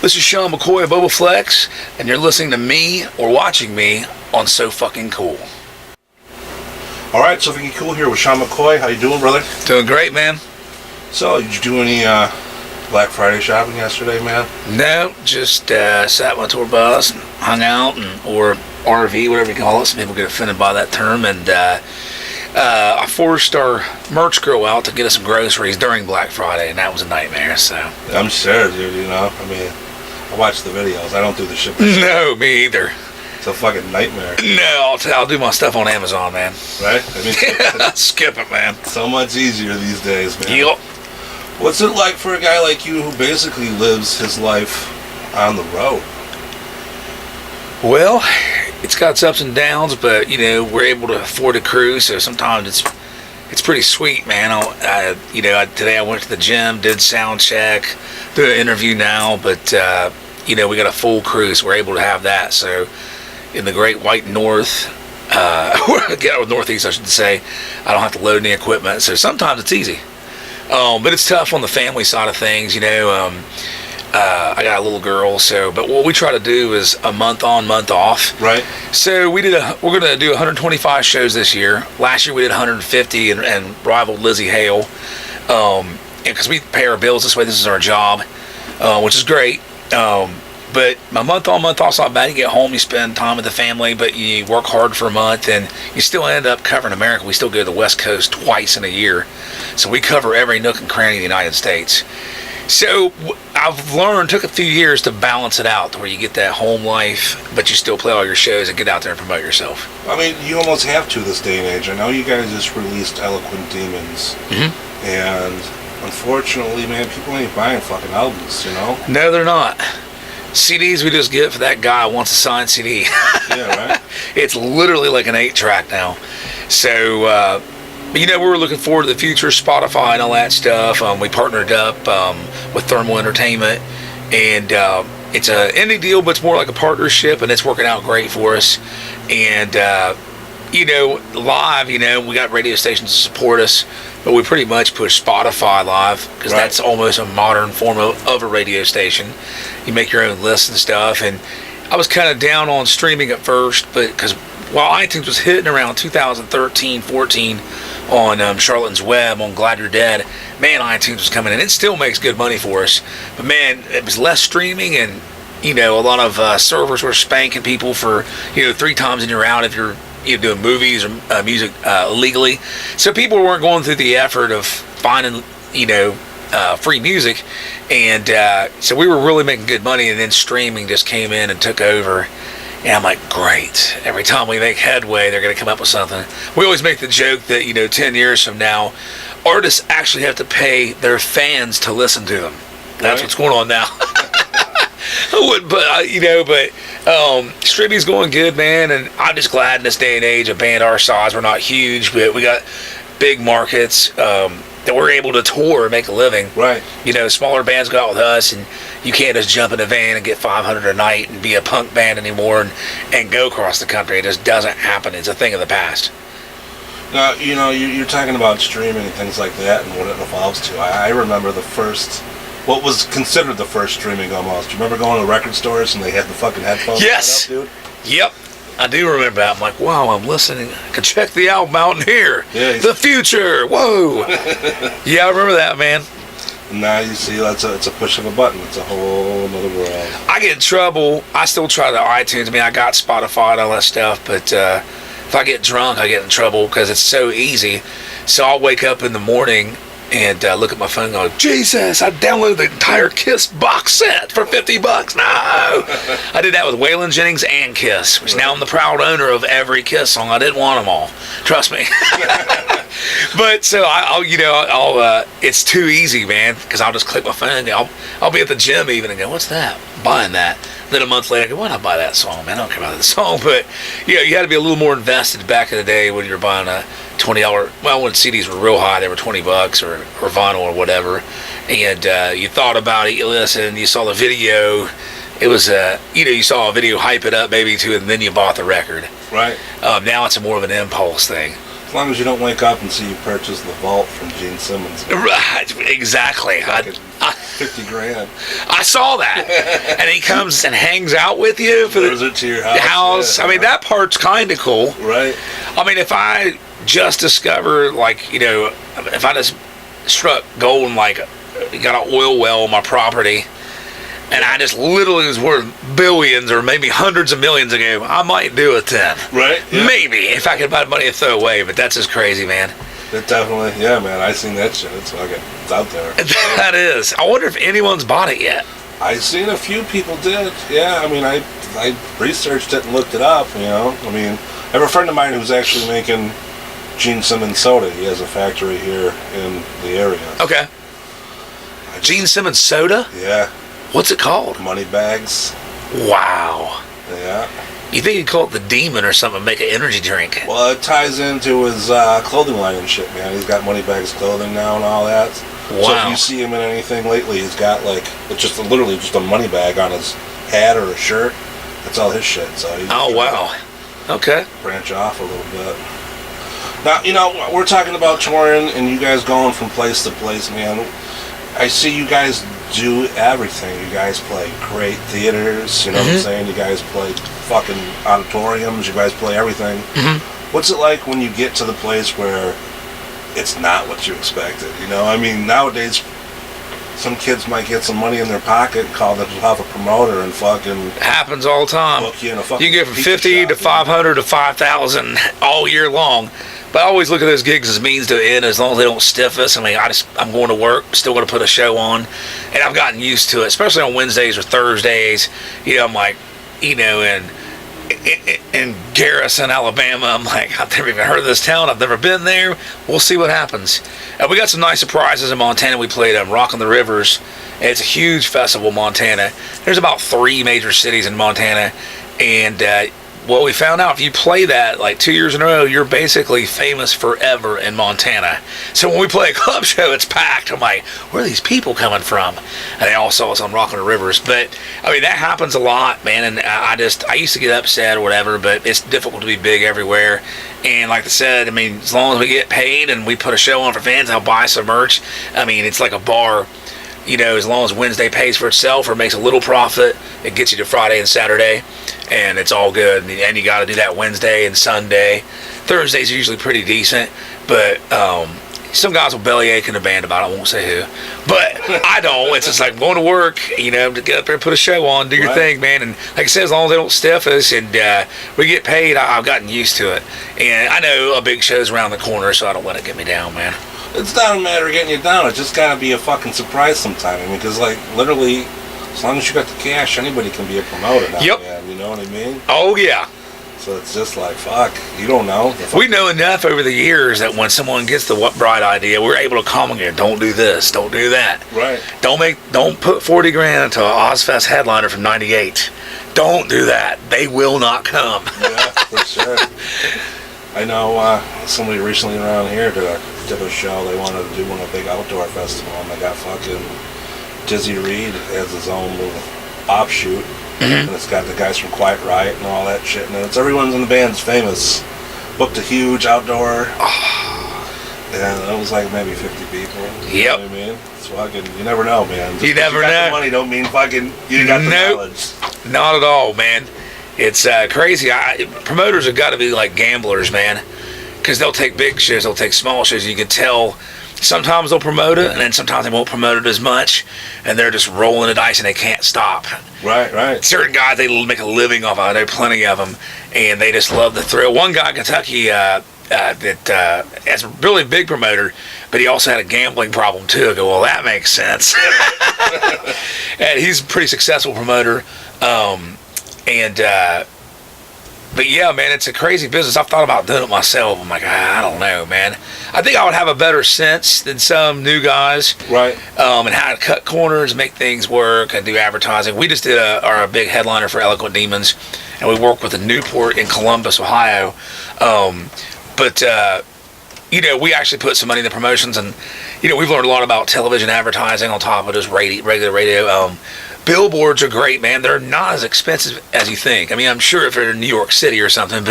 This is Shaun McCoy Bobaflex, and you're listening to me or watching me on So Fucking Cool. All right, So Fucking Cool here with Shaun McCoy. How you doing, brother? Doing great, man. So, did you do any Black Friday shopping yesterday, man? No, just sat on a tour bus and hung out, or RV, whatever you call it. Some people get offended by that term, and I forced our merch girl out to get us some groceries during Black Friday, and that was a nightmare. So I'm sure, dude. You know, I mean, I watch the videos. I don't do the shipping. No, me either. It's a fucking nightmare. No, I'll do my stuff on Amazon, man. Right? I mean, skip it, man. So much easier these days, man. Yep. What's it like for a guy like you who basically lives his life on the road? Well, it's got its ups and downs, but you know, we're able to afford a cruise, so sometimes it's pretty sweet, man. Today I went to the gym, did sound check, do an interview now, but we got a full cruise. We're able to have that. So in the Great White North, Northeast, I should say, I don't have to load any equipment. So sometimes it's easy, but it's tough on the family side of things. I got a little girl, but what we try to do is a month on, month off. Right. So we're going to do 125 shows this year. Last year we did 150 and rivaled Lizzie Hale. Because we pay our bills this way, this is our job, which is great. But my month on, month off's not bad. You get home, you spend time with the family, but you work hard for a month, and you still end up covering America. We still go to the West Coast twice in a year. So we cover every nook and cranny of the United States. So I've learned, took a few years to balance it out to where you get that home life, but you still play all your shows and get out there and promote yourself. I mean, you almost have to this day and age. I know you guys just released Eloquent Demons, and unfortunately, man, people ain't buying fucking albums, you know? No, they're not. CDs we just get for that guy who wants a signed CD. Yeah, right? It's literally like an 8-track now. So, we're looking forward to the future, Spotify and all that stuff. We partnered up with Thermal Entertainment, and it's an indie deal, but it's more like a partnership, and it's working out great for us. And, live, we got radio stations to support us, but we pretty much push Spotify live, because that's almost a modern form of a radio station. You make your own lists and stuff, and I was kind of down on streaming at first, but because while iTunes was hitting around 2013, 14 on Charlatans Web, on Glad You're Dead, man, iTunes was coming in. It still makes good money for us, but man, it was less streaming, and a lot of servers were spanking people for 3 times and you're out if you're doing movies or music illegally. So people weren't going through the effort of finding free music, and so we were really making good money, and then streaming just came in and took over. And I'm like, great. Every time we make headway, they're going to come up with something. We always make the joke that, 10 years from now, artists actually have to pay their fans to listen to them. That's what's going on now. Streaming's going good, man. And I'm just glad in this day and age, a band our size, we're not huge, but we got big markets that we're able to tour and make a living. Right. Smaller bands go out with us, and you can't just jump in a van and get 500 a night and be a punk band anymore and go across the country. It just doesn't happen. It's a thing of the past. Now, you're talking about streaming and things like that and what it evolves to. I remember what was considered the first streaming almost. You remember going to record stores and they had the fucking headphones? Yes. Set up, dude? Yep. I do remember that. I'm like, wow, I'm listening. I can check the album out in here. Yeah, the future. Whoa. Yeah, I remember that, man. Now you see, it's a push of a button. It's a whole other world. I get in trouble. I still try the iTunes. I mean, I got Spotify and all that stuff, but if I get drunk, I get in trouble because it's so easy. So I'll wake up in the morning and look at my phone and go, Jesus, I downloaded the entire Kiss box set for $50. No! I did that with Waylon Jennings and Kiss, which now I'm the proud owner of every Kiss song. I didn't want them all. Trust me. But so I'll it's too easy, man, because I'll just click my phone and I'll be at the gym even and go, what's that? Buying that. Then a month later, I go, why not buy that song, man? I don't care about that song. But you had to be a little more invested back in the day when you're buying a $20, well, when CDs were real high, they were $20 or vinyl or whatever. And you thought about it, you listened, you saw the video. It was, you saw a video, hype it up maybe too, and then you bought the record. Right. Now it's more of an impulse thing. As long as you don't wake up and see you purchase The Vault from Gene Simmons. Right, exactly. 50 grand. I saw that. And he comes and hangs out with you for Delivers it to your house. Yeah, I mean, that part's kind of cool. Right. I mean, if I just discovered, like, you know, if I just struck gold and, like, got an oil well on my property, and I just literally was worth billions or maybe hundreds of millions ago, I might do it then. Right. Yeah. Maybe, if I could buy money to throw away, but that's just crazy, man. It definitely, yeah, man. I seen that shit. It's fucking, it's out there. That is. I wonder if anyone's bought it yet. I seen a few people did. Yeah, I mean, I researched it and looked it up, you know. I mean, I have a friend of mine who's actually making Gene Simmons soda. He has a factory here in the area. Okay. Gene Simmons soda? Yeah. What's it called? Money bags. Wow. Yeah. You think he'd call it the Demon or something, make an energy drink? Well, it ties into his clothing line and shit, man. He's got Moneybags clothing now and all that. Wow. So if you see him in anything lately, he's got like, it's just literally just a money bag on his hat or a shirt. That's all his shit. So Oh, wow. Okay. Branch off a little bit. Now, you know, we're talking about touring and you guys going from place to place, man. I see you guys do everything. You guys play great theaters, you know what I'm saying? You guys play fucking auditoriums, you guys play everything. What's it like when you get to the place where it's not what you expected, you know? I mean, nowadays, some kids might get some money in their pocket and call themselves a promoter and fucking... It happens all the time. Book you in a fucking You can get from pizza 50 shop, to 500 to 5,000 all year long. But I always look at those gigs as means to an end, as long as they don't stiff us. I mean, I'm going to work, still going to put a show on. And I've gotten used to it, especially on Wednesdays or Thursdays. You know, I'm like, you know, in Garrison, Alabama, I'm like, I've never even heard of this town. I've never been there. We'll see what happens. We got some nice surprises in Montana. We played Rockin' the Rivers. It's a huge festival in Montana. There's about 3 major cities in Montana. And what we found out, if you play that like 2 years in a row, you're basically famous forever in Montana. So when we play a club show, it's packed. I'm like, where are these people coming from? And they all saw us on Rockin' the Rivers. But I mean, that happens a lot, man. And I used to get upset or whatever, but it's difficult to be big everywhere. And like I said, I mean, as long as we get paid and we put a show on for fans, I'll buy some merch. I mean, it's like a bar. You know, as long as Wednesday pays for itself or makes a little profit, it gets you to Friday and Saturday, and it's all good. And you got to do that Wednesday and Sunday. Thursdays are usually pretty decent, but some guys will bellyache in the band about it. I won't say who, but I don't. It's just like going to work, you know, to get up there and put a show on, do your thing, man. And like I said, as long as they don't stiff us and we get paid, I've gotten used to it. And I know a big show's around the corner, so I don't let it get me down, man. It's not a matter of getting you down. It's just gotta be a fucking surprise sometime. I mean, because like literally, as long as you got the cash, anybody can be a promoter now. Yep. Man, you know what I mean? Oh yeah. So it's just like, fuck, you don't know. We know enough over the years that when someone gets the bright idea, we're able to call them again. Don't do this. Don't do that. Right. Don't put 40 grand into an Ozfest headliner from '98. Don't do that. They will not come. Yeah, for sure. I know somebody recently around here did a show. They wanted to do a big outdoor festival, and they got fucking Dizzy Reed as his own little offshoot. And it's got the guys from Quiet Riot and all that shit. And it's everyone's in the band's famous. Booked a huge outdoor. And it was like maybe 50 people. You know what I mean? It's fucking, you never know, man. Just you never got know. The money don't mean fucking you got the knowledge. Not at all, man. It's crazy. Promoters have got to be like gamblers, man. Because they'll take big shows, they'll take small shows. You can tell sometimes they'll promote it, and then sometimes they won't promote it as much. And they're just rolling the dice, and they can't stop. Right. Certain guys, they make a living off of it. There are plenty of them. And they just love the thrill. One guy in Kentucky that's a really big promoter, but he also had a gambling problem, too. I go, well, that makes sense. And he's a pretty successful promoter. But yeah, man, it's a crazy business. I've thought about doing it myself. I'm like, I don't know, man. I think I would have a better sense than some new guys. Right. And how to cut corners, make things work, and do advertising. We just did our big headliner for Eloquent Demons, and we worked with the Newport in Columbus, Ohio. You know, we actually put some money in the promotions, and, you know, we've learned a lot about television advertising on top of just regular radio. billboards are great, man. They're not as expensive as you think. I mean, I'm sure if you're in New York City or something,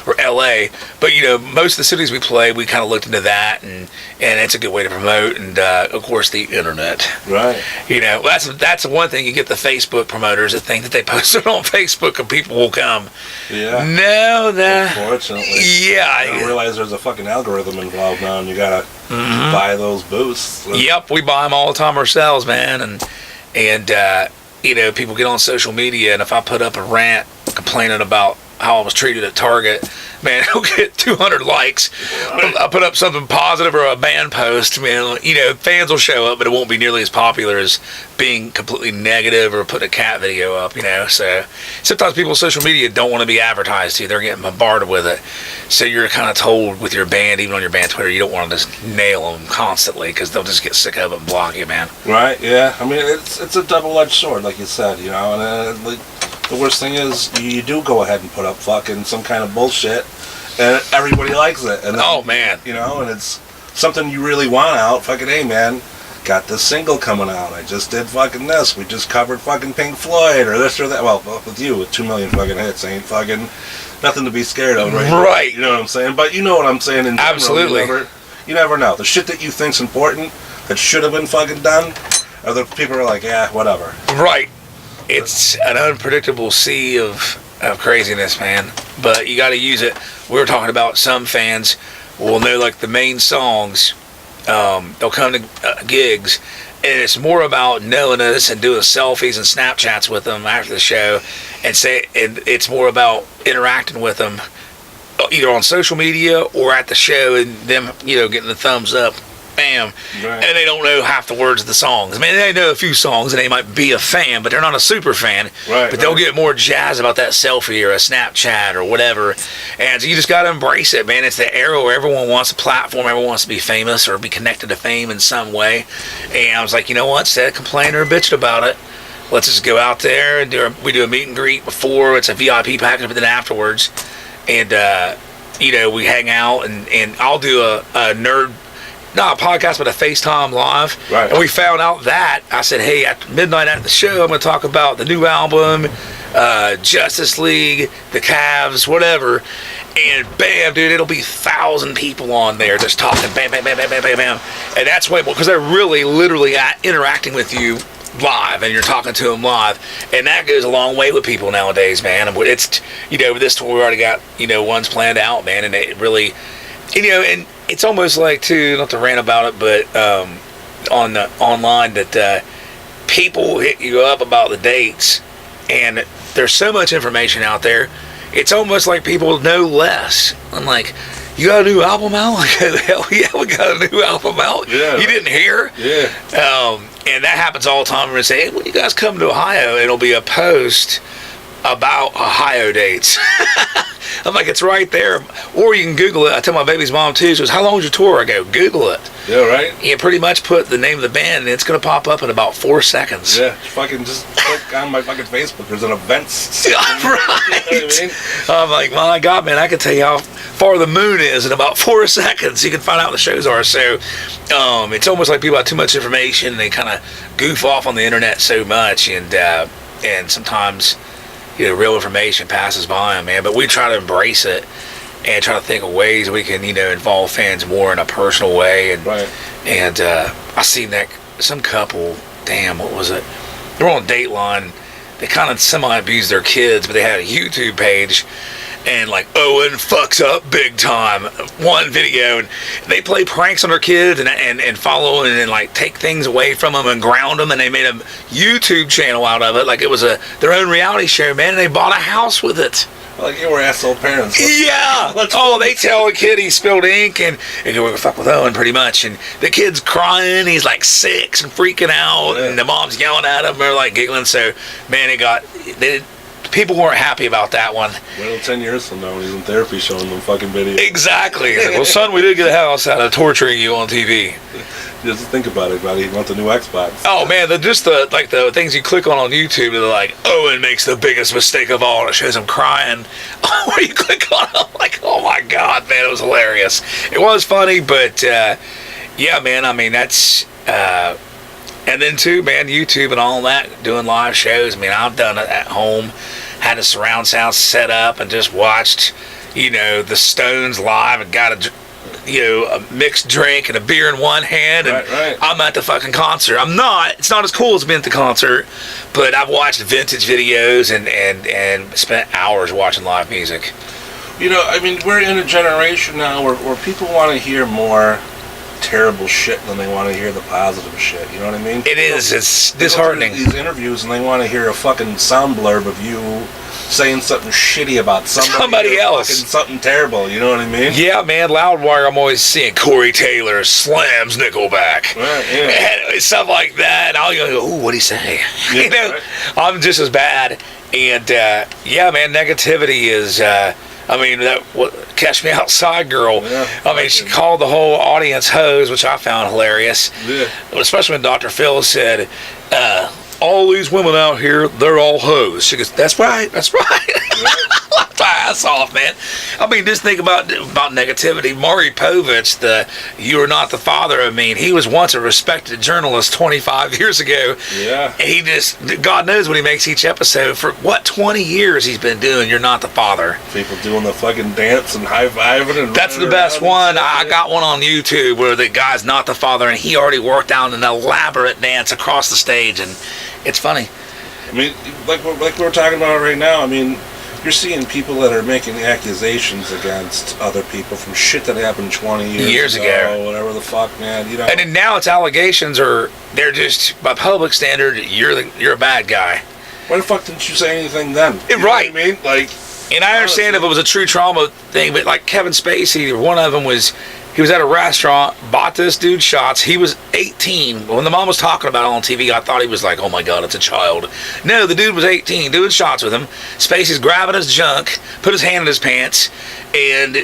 or LA, but most of the cities we play, we kind of looked into that, and it's a good way to promote, and of course the internet. Right. That's the one thing. You get the Facebook promoters that think that they post it on Facebook and people will come. Yeah. No, unfortunately. Yeah. I don't realize there's a fucking algorithm involved now, and you gotta buy those boosts. Yep, we buy them all the time ourselves, man, and people get on social media, and if I put up a rant complaining about how I was treated at Target, man, it'll get 200 likes. I put up something positive or a band post, man, fans will show up, but it won't be nearly as popular as being completely negative or put a cat video up, so sometimes people on social media don't want to be advertised to. They're getting bombarded with it, so you're kind of told with your band, even on your band Twitter, you don't want to just nail them constantly because they'll just get sick of it and block you, man. Right, yeah. I mean, it's a double-edged sword, like you said, and the worst thing is you do go ahead and put up fucking some kind of bullshit, and everybody likes it. And then, oh, man. And it's something you really want out. Fucking, hey, man, got this single coming out. I just did fucking this. We just covered fucking Pink Floyd or this or that. Well, with you, with 2 million fucking hits, ain't fucking nothing to be scared of, right? Right. You know what I'm saying? But you know what I'm saying in general. Absolutely. You never know. The shit that you think's important, that should have been fucking done, other people are like, yeah, whatever. Right. It's an unpredictable sea of craziness, man. But you got to use it. We were talking about some fans will know like the main songs. They'll come to gigs, and it's more about knowing us and doing selfies and Snapchats with them after the show, and it's more about interacting with them either on social media or at the show, and them getting the thumbs up. Bam. Right. And they don't know half the words of the songs. I mean, they know a few songs and they might be a fan, but they're not a super fan. Right. But they'll get more jazzed about that selfie or a Snapchat or whatever. And so you just got to embrace it, man. It's the era where everyone wants a platform, everyone wants to be famous or be connected to fame in some way. And I was like, you know what? Instead of complaining or bitching about it, let's just go out there and we do a meet and greet before. It's a VIP package, but then afterwards. And, we hang out and I'll do a nerd, not a podcast, but a FaceTime live. Right. And we found out that, I said, hey, at midnight after the show, I'm going to talk about the new album, Justice League, the Cavs, whatever. And bam, dude, it'll be 1,000 people on there just talking, bam, bam, bam, bam, bam, bam, bam. And that's way more, because they're really, literally interacting with you live, and you're talking to them live. And that goes a long way with people nowadays, man. And it's, with this tour, we already got, ones planned out, man. And it really, and it's almost like, too, not to rant about it, but online that people hit you up about the dates, and there's so much information out there, it's almost like people know less. I'm like, you got a new album out? Like, hell yeah, we got a new album out. Yeah. You didn't hear? Yeah. And that happens all the time. We're going to say, hey, when you guys come to Ohio, it'll be a post about Ohio dates. I'm like, it's right there. Or you can Google it. I tell my baby's mom too, she goes, how long is your tour? I go, Google it. Yeah, right. You pretty much put the name of the band and it's going to pop up in about 4 seconds. Yeah, fucking just click on my fucking Facebook. There's an events section. Right. You know what I mean? I'm like, my God, man, I can tell you how far the moon is in about 4 seconds. You can find out what the shows are. So it's almost like people have too much information and they kind of goof off on the internet so much, and sometimes real information passes by them, man. But we try to embrace it and try to think of ways we can, involve fans more in a personal way. And right. And I seen that some couple, damn, what was it? They were on Dateline. They kind of semi-abused their kids, but they had a YouTube page. And like Owen fucks up big time. One video, and they play pranks on their kids and follow and like take things away from them and ground them. And they made a YouTube channel out of it, like it was their own reality show, man. And they bought a house with it. Like you were asshole parents. Yeah. They tell a kid he spilled ink and go fuck with Owen pretty much. And the kid's crying. He's like 6 and freaking out. Yeah. And the mom's yelling at him. They're like giggling. So man, people weren't happy about that one. Wait till 10 years from now when he's in therapy showing them fucking videos. Exactly. Like, well, son, we did get a house out of torturing you on TV. Just think about it, buddy. You want the new Xbox. Oh, man, the things you click on YouTube, they're like, Owen makes the biggest mistake of all. It shows him crying. When you click on it, I'm like, oh, my God, man, it was hilarious. It was funny, but, yeah, man, I mean, that's... And then too, man, YouTube and all that, doing live shows. I mean, I've done it at home, had a surround sound set up, and just watched, the Stones live, and got a mixed drink and a beer in one hand, and right. I'm at the fucking concert. It's not as cool as being at the concert, but I've watched vintage videos and spent hours watching live music. I mean, we're in a generation now where people want to hear more terrible shit than they want to hear the positive shit. You know what I mean? It is. It's disheartening. These interviews, and they want to hear a fucking sound blurb of you saying something shitty about somebody else. Fucking something terrible. You know what I mean? Yeah, man. Loudwire, I'm always seeing Corey Taylor slams Nickelback. Right, yeah. And stuff like that. And I'll go, ooh, what'd he say? Yeah, right. I'm just as bad. And, yeah, man, negativity is... Catch Me Outside girl. Yeah, she called the whole audience hoes, which I found hilarious. Yeah. Especially when Dr. Phil said, all these women out here, they're all hoes. She goes, that's right. Laughed my ass off, man. Just think about negativity. Maury Povich, You Are Not the Father of Me, he was once a respected journalist 25 years ago. Yeah. And he just, God knows what he makes each episode. For 20 years he's been doing You're Not the Father. People doing the fucking dance and high-fiving and that's the best one. I got one on YouTube where the guy's not the father, and he already worked out an elaborate dance across the stage, and it's funny. Like we're talking about right now, you're seeing people that are making accusations against other people from shit that happened 20 years ago. Whatever the fuck, man. And then now it's allegations, or they're just, by public standard, you're a bad guy. Why the fuck didn't you say anything then? Right. You know what I mean? And I understand if it was a true trauma thing, but like Kevin Spacey, one of them was... He was at a restaurant, bought this dude shots. He was 18. When the mom was talking about it on TV, I thought he was like, oh my God, it's a child. No, the dude was 18, doing shots with him. Spacey's grabbing his junk, put his hand in his pants, and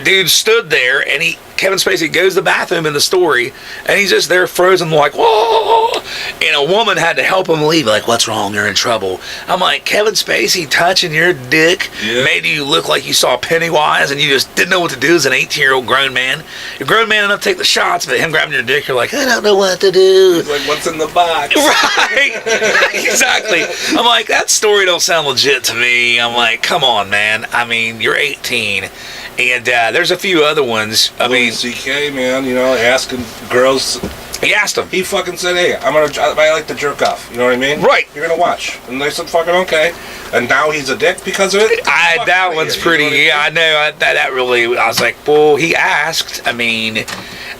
dude stood there, and Kevin Spacey goes to the bathroom in the story, and he's just there frozen like, whoa. And a woman had to help him leave, like, what's wrong? You're in trouble. I'm like, Kevin Spacey touching your dick made you look like you saw Pennywise, and you just didn't know what to do as an 18-year-old grown man. You're a grown man enough to take the shots, but him grabbing your dick, you're like, I don't know what to do. He's like, what's in the box? Right. Exactly. I'm like, that story don't sound legit to me. I'm like, come on, man. You're 18. And there's a few other ones. Louie C.K, man, asking girls. He asked them. He fucking said, hey, I like to jerk off. You know what I mean? Right. You're going to watch. And they said, fucking okay. And now he's a dick because of it? That one's pretty, I know. That really, I was like, well, he asked. And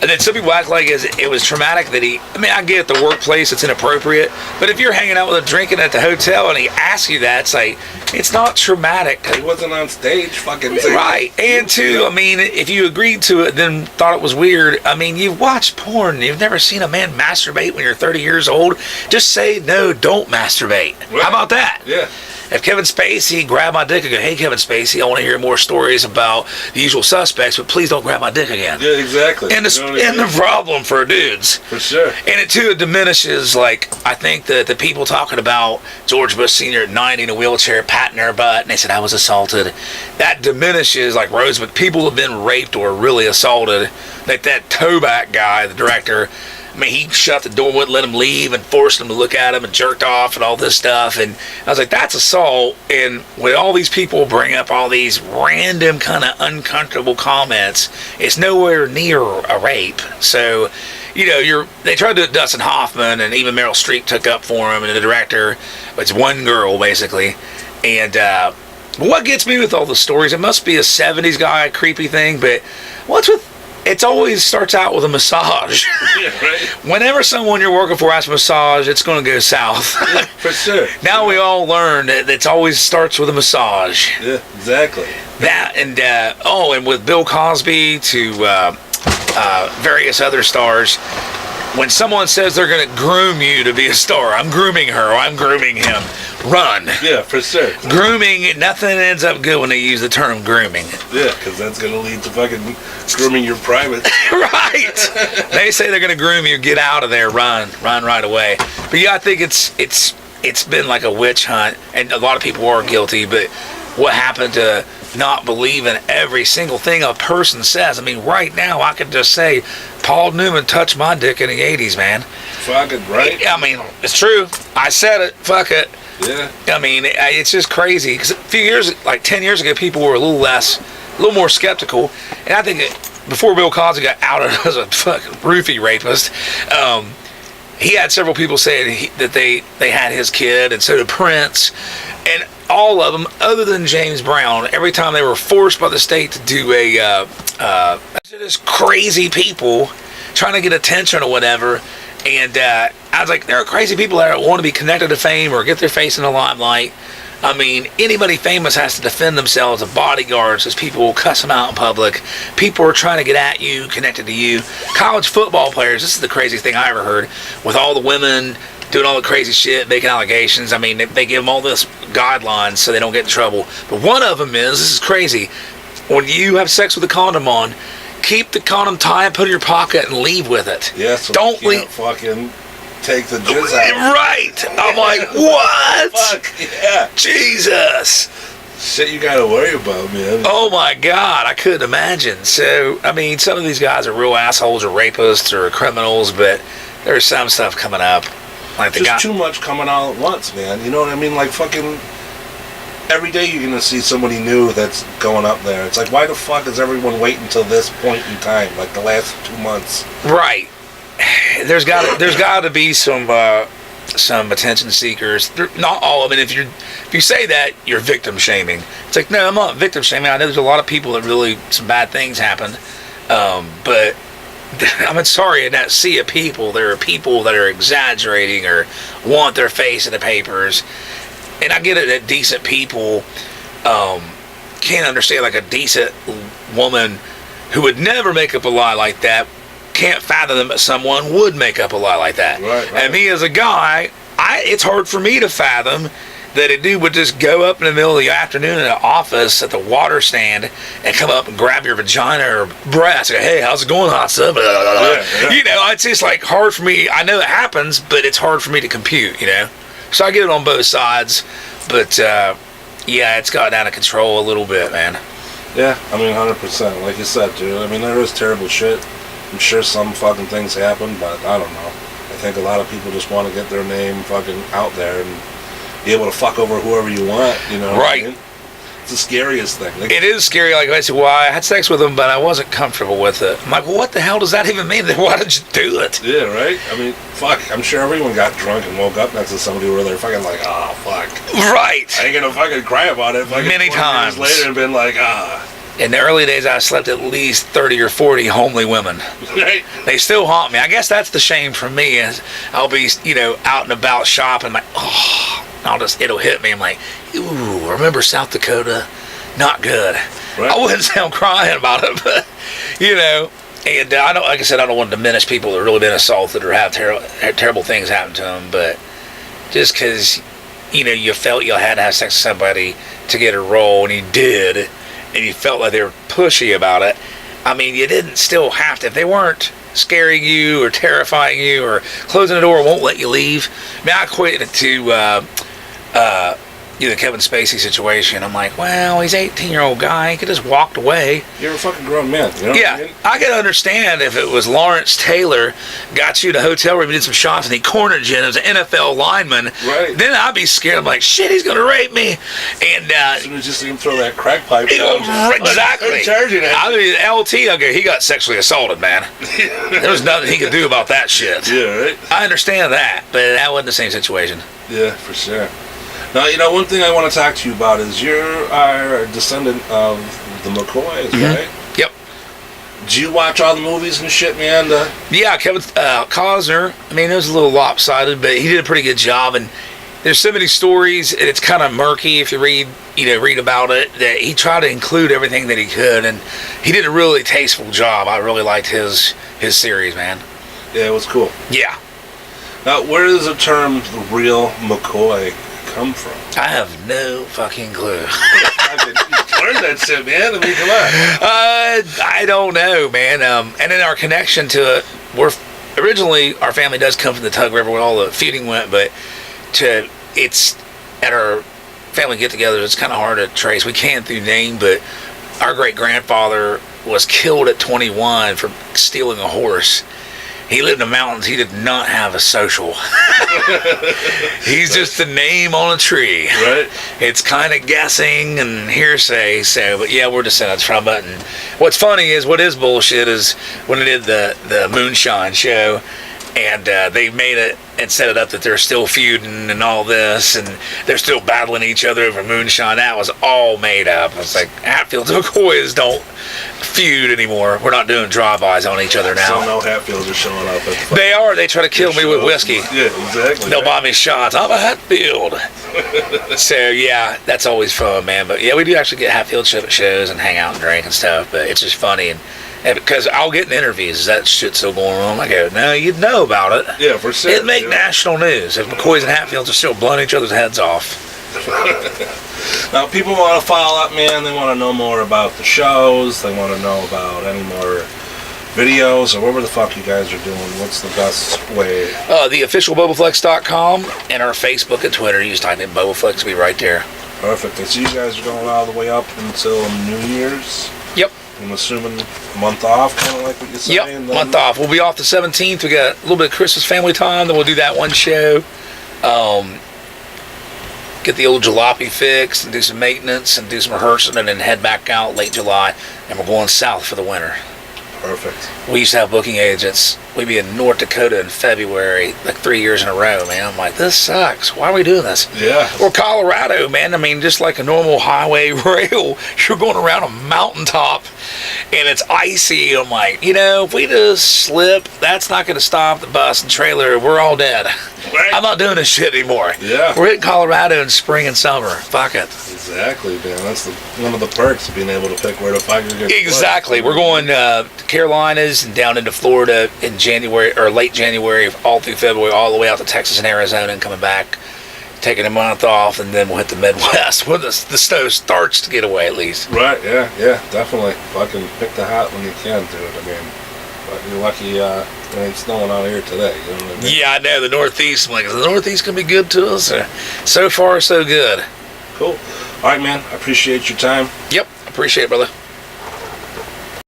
then some people act like it was traumatic that I get it, the workplace, it's inappropriate. But if you're hanging out with him drinking at the hotel and he asks you that, it's like, it's not traumatic. He wasn't on stage fucking saying. Right. And two, if you agreed to it, then thought it was weird, you've watched porn. You've never seen a man masturbate when you're 30 years old. Just say, no, don't masturbate. Right. How about that? Yeah. If Kevin Spacey grabbed my dick and go, hey, Kevin Spacey, I want to hear more stories about the usual suspects, but please don't grab my dick again. Yeah, exactly. And the problem for dudes. For sure. And it, too, diminishes, I think that the people talking about George Bush Sr. at 90 in a wheelchair, patting her butt, and they said, I was assaulted. That diminishes, Rosewood. People have been raped or really assaulted. Like that Toback guy, the director, he shut the door, wouldn't let him leave, and forced him to look at him and jerked off and all this stuff. And I was like, that's assault. And when all these people bring up all these random kind of uncomfortable comments, it's nowhere near a rape. So, they tried to do it. Dustin Hoffman and even Meryl Streep took up for him, and the director, it's one girl basically. And what gets me with all the stories, it must be a 70s guy, a creepy thing, but what's with it always starts out with a massage. Yeah, right. Whenever someone you're working for asks a massage, it's going to go south. Yeah, for sure. Now we all learn that it always starts with a massage. Yeah, exactly. That and and with Bill Cosby to various other stars, when someone says they're going to groom you to be a star, I'm grooming her, or I'm grooming him, run. Yeah, for sure. Grooming, nothing ends up good when they use the term grooming. Yeah, because that's going to lead to fucking grooming your private. Right. They say they're going to groom you, get out of there, run right away. But yeah, I think it's been like a witch hunt, and a lot of people are guilty, but what happened to not believing every single thing a person says. I mean, right now, I could just say, Paul Newman touched my dick in the 80s, man. Fuck it, right? I mean, it's true. I said it. Fuck it. Yeah. I mean, it's just crazy. Because a few years, like 10 years ago, people were a little more skeptical. And I think before Bill Cosby got outed as a fucking roofie rapist, he had several people saying that they had his kid, and so did Prince. And all of them, other than James Brown, every time they were forced by the state to do just crazy people trying to get attention or whatever. And I was like, there are crazy people that want to be connected to fame or get their face in the limelight. I mean, anybody famous has to defend themselves as bodyguards, as people will cuss them out in public. People are trying to get at you, connected to you. College football players, this is the craziest thing I ever heard, with all the women doing all the crazy shit, making allegations. I mean, they give them all this guidelines so they don't get in trouble. But one of them is, this is crazy, when you have sex with a condom on, keep the condom tied, put it in your pocket, and leave with it. Yeah, so don't leave. Fucking take the jizz out. Right. I'm like, what? Fuck, yeah. Jesus. Shit you gotta worry about, man. Oh my God, I couldn't imagine. So, I mean, some of these guys are real assholes or rapists or criminals, but there's some stuff coming up. Like just too much coming out at once, man. You know what I mean? Like fucking every day you're gonna see somebody new that's going up there. It's like, why the fuck is everyone waiting until this point in time, like the last 2 months? Right. There's got to be some attention seekers. Not all of them. And if you say that, you're victim shaming. It's like, no, I'm not victim shaming. I know there's a lot of people that really some bad things happened, but I'm sorry, in that sea of people, there are people that are exaggerating or want their face in the papers. And I get it that decent people can't understand, like a decent woman who would never make up a lie like that can't fathom that someone would make up a lie like that. Right. And me as a guy, it's hard for me to fathom that a dude would just go up in the middle of the afternoon in an office at the water stand and come up and grab your vagina or breast. Like, hey, how's it going, hot stuff? Yeah. You know, it's just like hard for me. I know it happens, but it's hard for me to compute, you know? So I get it on both sides. But, yeah, it's gotten out of control a little bit, man. Yeah, I mean, 100%. Like you said, dude. I mean, there is terrible shit. I'm sure some fucking things happen, but I don't know. I think a lot of people just want to get their name fucking out there and be able to fuck over whoever you want, you know? Right. I mean? It's the scariest thing. Like, it is scary. Like I said, well, I had sex with him, but I wasn't comfortable with it. I'm like, well, what the hell does that even mean? Why did you do it? Yeah, right? I mean, fuck. I'm sure everyone got drunk and woke up next to somebody where they're fucking like, oh, fuck. Right. I ain't gonna fucking cry about it. Fucking many 20 times years later and been like, ah. In the early days, I slept at least 30 or 40 homely women. Right. They still haunt me. I guess that's the shame for me is I'll be, you know, out and about shopping, like, oh, it'll hit me. I'm like, ooh, remember South Dakota? Not good. Right. I wouldn't say I'm crying about it, but, you know, and I don't, like I said, I don't want to diminish people that have really been assaulted or have terrible things happen to them, but just because, you know, you felt you had to have sex with somebody to get a role, and you did, and you felt like they were pushy about it. I mean, you didn't still have to. If they weren't scaring you or terrifying you or closing the door, won't let you leave. I mean, I equated it to the Kevin Spacey situation. I'm like, well, he's an 18-year-old guy. He could just walked away. You're a fucking grown man. You know yeah, what I mean? I could understand if it was Lawrence Taylor got you to a hotel room and did some shots and he cornered you and it was an NFL lineman. Right. Then I'd be scared. I'm like, shit, he's going to rape me. And as soon as you see him throw that crack pipe down, exactly. Charging it. I mean, LT, okay, he got sexually assaulted, man. There was nothing he could do about that shit. Yeah, right. I understand that, but that wasn't the same situation. Yeah, for sure. Now, you know, one thing I want to talk to you about is you are a descendant of the McCoys, right? Yep. Do you watch all the movies and shit, man? Yeah, Kevin Costner, I mean, it was a little lopsided, but he did a pretty good job, and there's so many stories, and it's kind of murky if you read about it, that he tried to include everything that he could, and he did a really tasteful job. I really liked his series, man. Yeah, it was cool. Yeah. Now, where does the term the real McCoy come from? I have no fucking clue. Learn that shit, man. I mean, come on. I don't know, man. And in our connection to it, originally our family does come from the Tug River where all the feuding went, but it's at our family get-togethers, it's kind of hard to trace. We can through name, but our great-grandfather was killed at 21 for stealing a horse. He lived in the mountains. He did not have a social. He's just a name on a tree. Right. It's kind of guessing and hearsay. So, but yeah, we're descendants from it. And what's funny is, what is bullshit is when they did the Moonshine show, and they made it and set it up that they're still feuding and all this, and they're still battling each other over Moonshine. That was all made up. It's like, Hatfields and McCoys don't feud anymore. We're not doing drive-bys on each other now. So no Hatfields are showing up. They are. They try to kill me with whiskey. Yeah, exactly. They'll buy me shots. I'm a Hatfield. So, yeah, that's always fun, man. But, yeah, we do actually get Hatfield shows and hang out and drink and stuff, but it's just funny. And because I'll get in interviews, is that shit still going on? I go, no, you'd know about it. Yeah, for sure. It'd make national news if McCoys and Hatfields are still blowing each other's heads off. Now, people want to follow up, man. They want to know more about the shows. They want to know about any more videos or whatever the fuck you guys are doing. What's the best way? The official Bobaflex.com and our Facebook and Twitter. You just type in Bobaflex, it'll be right there. Perfect. I see you guys are going all the way up until New Year's. Yep. I'm assuming a month off, kind of like what you're saying. Yep, month off. We'll be off the 17th. We got a little bit of Christmas family time. Then we'll do that one show. Get the old jalopy fixed and do some maintenance and do some rehearsing and then head back out late July. And we're going south for the winter. Perfect. We used to have booking agents. We'd be in North Dakota in February, like 3 years in a row, man. I'm like, this sucks. Why are we doing this? Yeah. Or Colorado, man. I mean, just like a normal highway rail, you're going around a mountaintop and it's icy. I'm like, if we just slip, that's not going to stop the bus and trailer. We're all dead. Right. I'm not doing this shit anymore. Yeah. We're in Colorado in spring and summer. Fuck it. Exactly, man. That's one of the perks of being able to pick where to fuck your Exactly. We're going to Carolinas and down into Florida in January or late January, all through February, all the way out to Texas and Arizona, and coming back, taking a month off, and then we'll hit the Midwest when the snow starts to get away at least. Right. Yeah. Definitely. Fucking pick the hat when you can, dude. I mean, but you're lucky it ain't snowing out here today. You know what I mean? Yeah, I know. The Northeast. I'm like, is the Northeast gonna be good to us? So far, so good. Cool. All right, man. I appreciate your time. Yep. Appreciate it, brother.